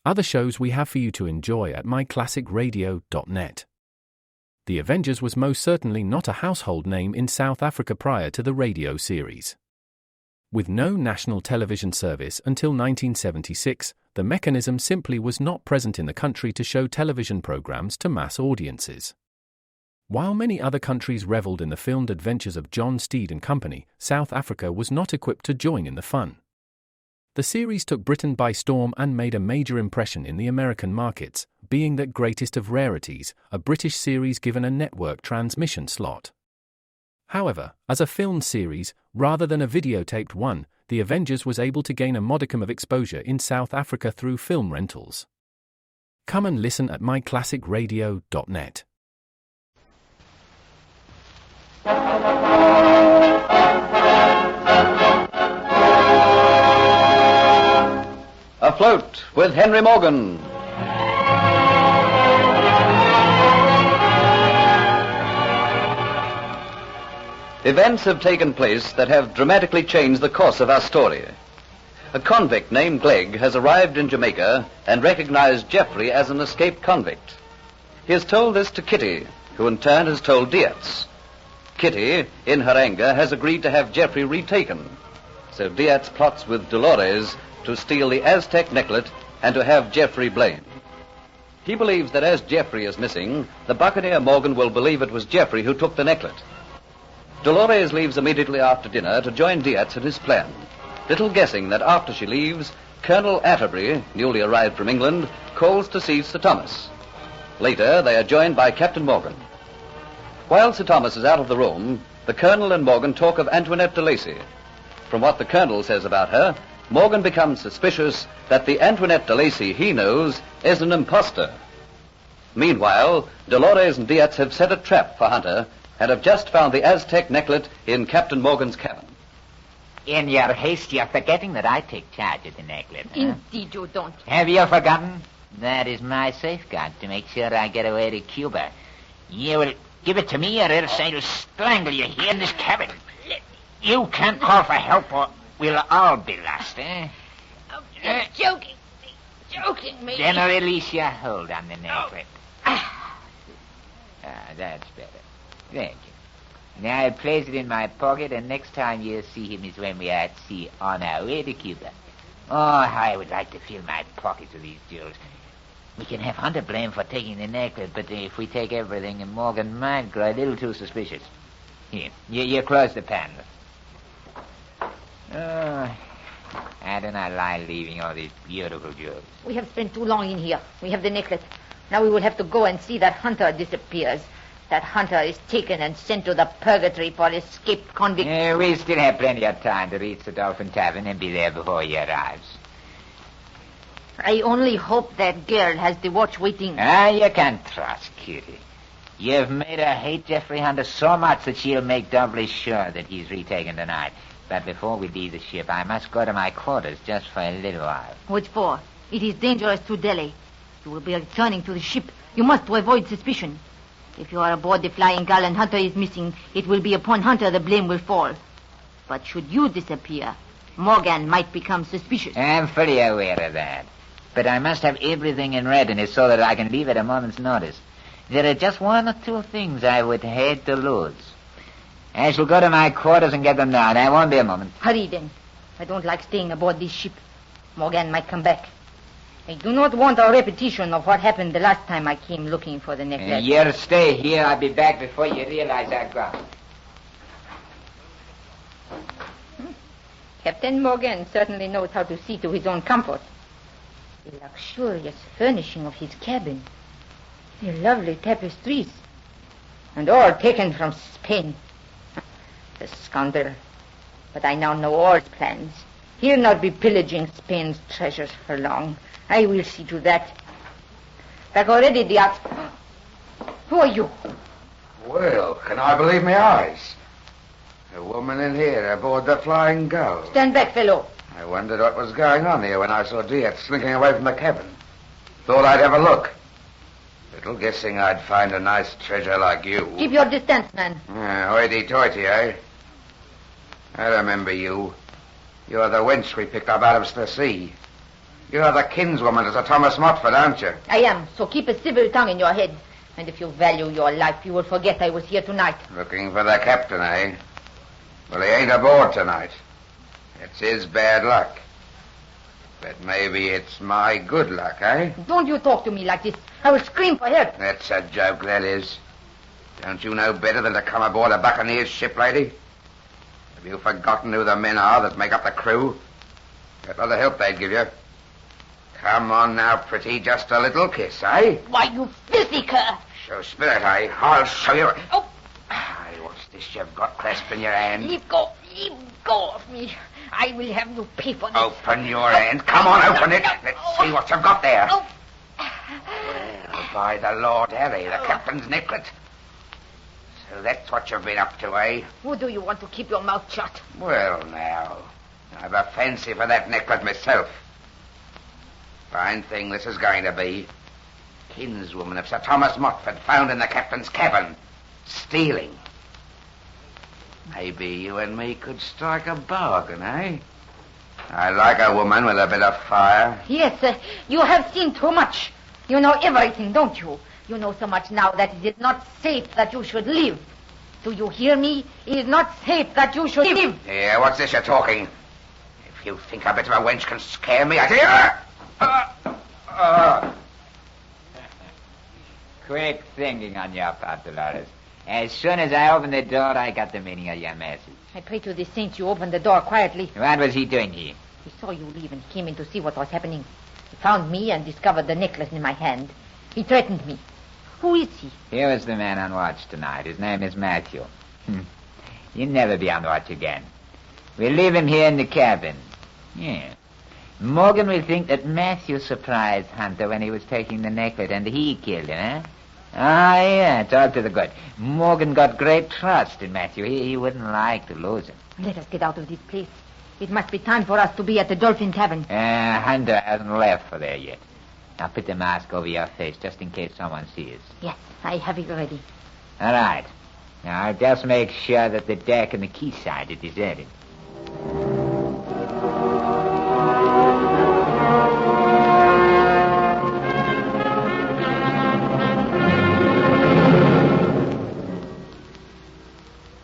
other shows we have for you to enjoy at myclassicradio.net. The Avengers was most certainly not a household name in South Africa prior to the radio series. With no national television service until 1976, the mechanism simply was not present in the country to show television programs to mass audiences. While many other countries reveled in the filmed adventures of John Steed and company, South Africa was not equipped to join in the fun. The series took Britain by storm and made a major impression in the American markets, being that greatest of rarities, a British series given a network transmission slot. However, as a filmed series, rather than a videotaped one, The Avengers was able to gain a modicum of exposure in South Africa through film rentals. Come and listen at myclassicradio.net. Afloat with Henry Morgan. Events have taken place that have dramatically changed the course of our story. A convict named Glegg has arrived in Jamaica and recognized Geoffrey as an escaped convict. He has told this to Kitty, who in turn has told Dietz. Kitty, in her anger, has agreed to have Geoffrey retaken. So Dietz plots with Dolores to steal the Aztec necklet and to have Geoffrey blamed. He believes that as Geoffrey is missing, the buccaneer Morgan will believe it was Geoffrey who took the necklet. Dolores leaves immediately after dinner to join Dietz in his plan, little guessing that after she leaves, Colonel Atterbury, newly arrived from England, calls to see Sir Thomas. Later, they are joined by Captain Morgan. While Sir Thomas is out of the room, the Colonel and Morgan talk of Antoinette de Lacy. From what the Colonel says about her, Morgan becomes suspicious that the Antoinette de Lacy he knows is an impostor. Meanwhile, Dolores and Dietz have set a trap for Hunter and have just found the Aztec necklet in Captain Morgan's cabin. In your haste, you're forgetting that I take charge of the necklet. Huh? Indeed you don't. Have you forgotten? That is my safeguard to make sure I get away to Cuba. You will give it to me or else I'll strangle you here in this cabin. You can't call for help or we'll all be lost, eh? Oh, you're joking me. Then release your hold on the necklet. That's better. Thank you. Now I'll place it in my pocket, and next time you'll see him is when we are at sea on our way to Cuba. Oh, how I would like to fill my pockets with these jewels. We can have Hunter blamed for taking the necklet, but if we take everything, Morgan might grow a little too suspicious. Here, you close the panel. Oh, I do not like leaving all these beautiful jewels. We have spent too long in here. We have the necklet. Now we will have to go and see that Hunter disappears. That Hunter is taken and sent to the purgatory for escaped convicts. We still have plenty of time to reach the Dolphin Tavern and be there before he arrives. I only hope that girl has the watch waiting. You can trust Kitty. You've made her hate Geoffrey Hunter so much that she'll make doubly sure that he's retaken tonight. But before we leave the ship, I must go to my quarters just for a little while. What for? It is dangerous to delay. You will be returning to the ship. You must to avoid suspicion. If you are aboard the Flying Gull and Hunter is missing, it will be upon Hunter the blame will fall. But should you disappear, Morgan might become suspicious. I'm fully aware of that. But I must have everything in readiness so that I can leave at a moment's notice. There are just one or two things I would hate to lose. I shall go to my quarters and get them now. There won't be a moment. Hurry then. I don't like staying aboard this ship. Morgan might come back. I do not want a repetition of what happened the last time I came looking for the necklace. You'll stay here. I'll be back before you realize I've gone. Captain Morgan certainly knows how to see to his own comfort. The luxurious furnishing of his cabin. The lovely tapestries. And all taken from Spain. The scoundrel. But I now know all his plans. He'll not be pillaging Spain's treasures for long. I will see to that. Back already, Diaz. Who are you? Well, can I believe my eyes? A woman in here aboard the Flying Gull. Stand back, fellow. I wondered what was going on here when I saw Diaz slinking away from the cabin. Thought I'd have a look. Little guessing I'd find a nice treasure like you. Keep your distance, man. Hoity-toity, eh? I remember you. You're the wench we picked up out of the sea. You're the kinswoman to Sir Thomas Motford, aren't you? I am, so keep a civil tongue in your head. And if you value your life, you will forget I was here tonight. Looking for the captain, eh? Well, he ain't aboard tonight. It's his bad luck. But maybe it's my good luck, eh? Don't you talk to me like this. I will scream for help. That's a joke, that is. Don't you know better than to come aboard a buccaneer's ship, lady? Have you forgotten who the men are that make up the crew? What other help they'd give you? Come on now, pretty, just a little kiss, eh? Why, you filthy cur! Show spirit, eh? I'll show you. Oh! Aye, what's this you've got clasped in your hand? Leave go of me. I will have you pay for this. Open your hand. Come on, open it. Let's see what you've got there. Oh. Well, by the Lord Harry, the captain's necklet. So that's what you've been up to, eh? Who do you want to keep your mouth shut? Well, now, I've a fancy for that necklet myself. Fine thing this is going to be. Kinswoman of Sir Thomas Motford found in the captain's cabin, stealing. Maybe you and me could strike a bargain, eh? I like a woman with a bit of fire. Yes, you have seen too much. You know everything, don't you? You know so much now that it is not safe that you should live. Do you hear me? It is not safe that you should live. Yeah, what's this you're talking? If you think a bit of a wench can scare me, I tell you... Quick thinking on your part, Dolores. As soon as I opened the door, I got the meaning of your message. I pray to the saints you opened the door quietly. What was he doing here? He saw you leave and came in to see what was happening. He found me and discovered the necklace in my hand. He threatened me. Who is he? He was the man on watch tonight. His name is Matthew. He'll never be on watch again. We'll leave him here in the cabin. Yeah. Morgan will think that Matthew surprised Hunter when he was taking the necklace and he killed him, eh? Ah, yeah, it's all to the good. Morgan got great trust in Matthew. He wouldn't like to lose him. Let us get out of this place. It must be time for us to be at the Dolphin Tavern. Hunter hasn't left for there yet. Now put the mask over your face just in case someone sees. Yes, I have it ready. All right. Now I'll just make sure that the deck and the quayside are deserted.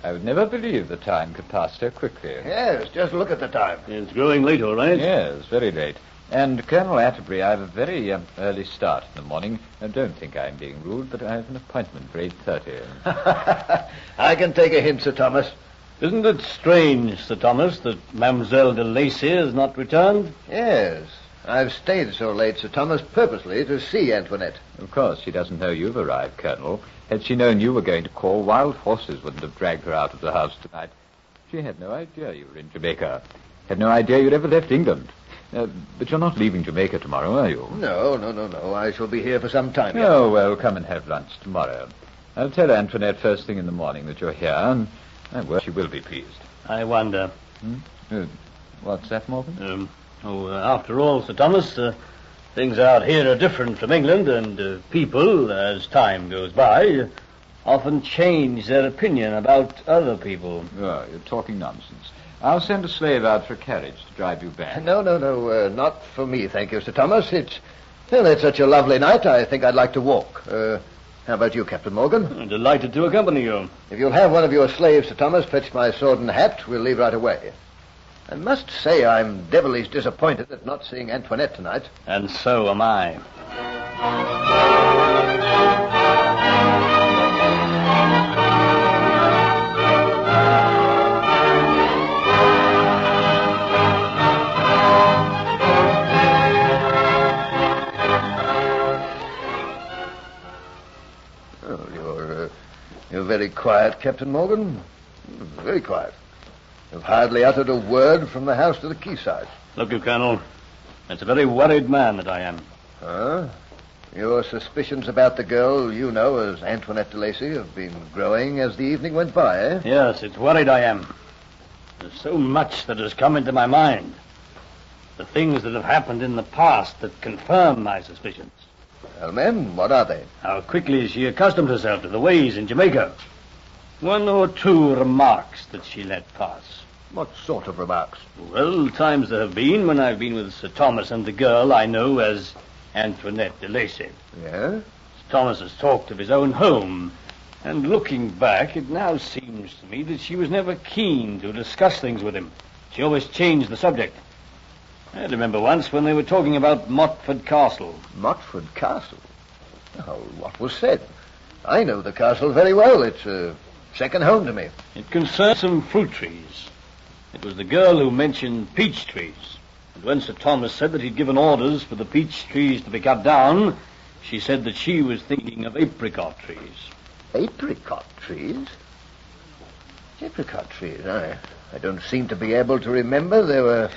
I would never believe the time could pass so quickly. Yes, just look at the time. It's growing late, all right. Yes, very late. And, Colonel Atterbury, I have a very early start in the morning. I don't think I'm being rude, but I have an appointment for 8:30. I can take a hint, Sir Thomas. Isn't it strange, Sir Thomas, that Mademoiselle de Lacy has not returned? Yes, I've stayed so late, Sir Thomas, purposely to see Antoinette. Of course, she doesn't know you've arrived, Colonel. Had she known you were going to call, wild horses wouldn't have dragged her out of the house tonight. She had no idea you were in Jamaica. Had no idea you'd ever left England. But you're not leaving Jamaica tomorrow, are you? No. I shall be here for some time yet. Oh, well, come and have lunch tomorrow. I'll tell Antoinette first thing in the morning that you're here, and well, she will be pleased. I wonder. What's that, Morgan? After all, Sir Thomas, things out here are different from England, and people, as time goes by, often change their opinion about other people. Oh, you're talking nonsense. I'll send a slave out for a carriage to drive you back. No, not for me, thank you, Sir Thomas. It's such a lovely night, I think I'd like to walk. How about you, Captain Morgan? I'm delighted to accompany you. If you'll have one of your slaves, Sir Thomas, fetch my sword and hat, we'll leave right away. I must say I'm devilish disappointed at not seeing Antoinette tonight. And so am I. You're very quiet, Captain Morgan. Very quiet. You've hardly uttered a word from the house to the quayside. Look, you, Colonel. It's a very worried man that I am. Huh? Your suspicions about the girl you know as Antoinette de Lacy have been growing as the evening went by, eh? Yes, it's worried I am. There's so much that has come into my mind. The things that have happened in the past that confirm my suspicions. Well, men, what are they? How quickly she accustomed herself to the ways in Jamaica. One or two remarks that she let pass. What sort of remarks? Well, times there have been when I've been with Sir Thomas and the girl I know as Antoinette de Lacy. Yeah? Sir Thomas has talked of his own home, and looking back, it now seems to me that she was never keen to discuss things with him. She always changed the subject. I remember once when they were talking about Motford Castle. Motford Castle? Oh, what was said? I know the castle very well. It's second home to me. It concerned some fruit trees. It was the girl who mentioned peach trees. And when Sir Thomas said that he'd given orders for the peach trees to be cut down, she said that she was thinking of apricot trees. Apricot trees? Apricot trees? I don't seem to be able to remember there were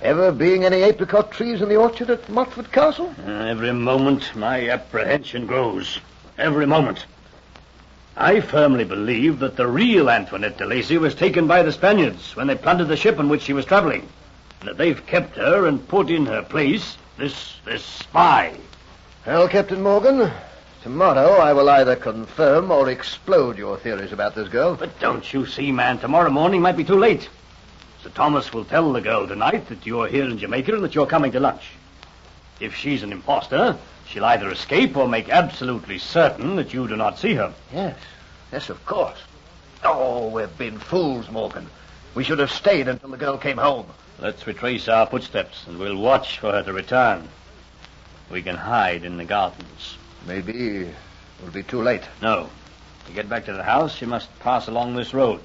ever being any apricot trees in the orchard at Motford Castle. Every moment my apprehension grows. Every moment. I firmly believe that the real Antoinette de Lacy was taken by the Spaniards when they plundered the ship on which she was traveling, and that they've kept her and put in her place this spy. Well, Captain Morgan, tomorrow I will either confirm or explode your theories about this girl. But don't you see, man, tomorrow morning might be too late. Sir Thomas will tell the girl tonight that you're here in Jamaica and that you're coming to lunch. If she's an impostor, she'll either escape or make absolutely certain that you do not see her. Yes, of course. Oh, we've been fools, Morgan. We should have stayed until the girl came home. Let's retrace our footsteps, and we'll watch for her to return. We can hide in the gardens. Maybe it'll be too late. No. To get back to the house, she must pass along this road.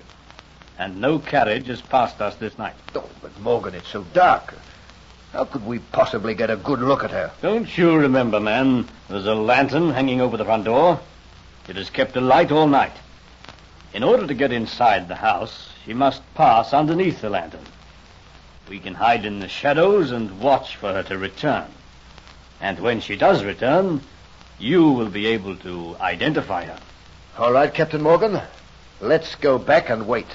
And no carriage has passed us this night. Oh, but Morgan, it's so dark. How could we possibly get a good look at her? Don't you remember, man, there's a lantern hanging over the front door? It has kept alight all night. In order to get inside the house, she must pass underneath the lantern. We can hide in the shadows and watch for her to return. And when she does return, you will be able to identify her. All right, Captain Morgan. Let's go back and wait.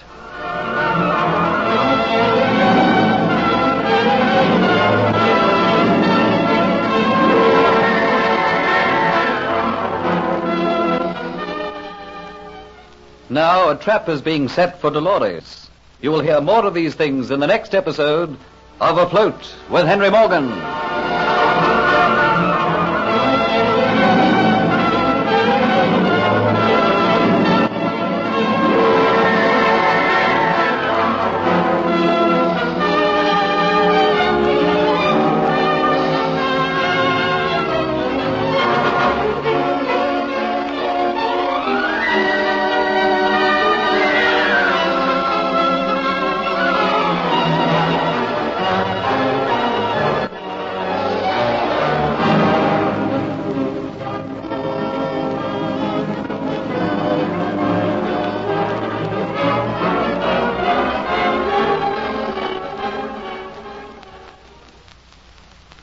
Now a trap is being set for Dolores. You will hear more of these things in the next episode of Afloat with Henry Morgan.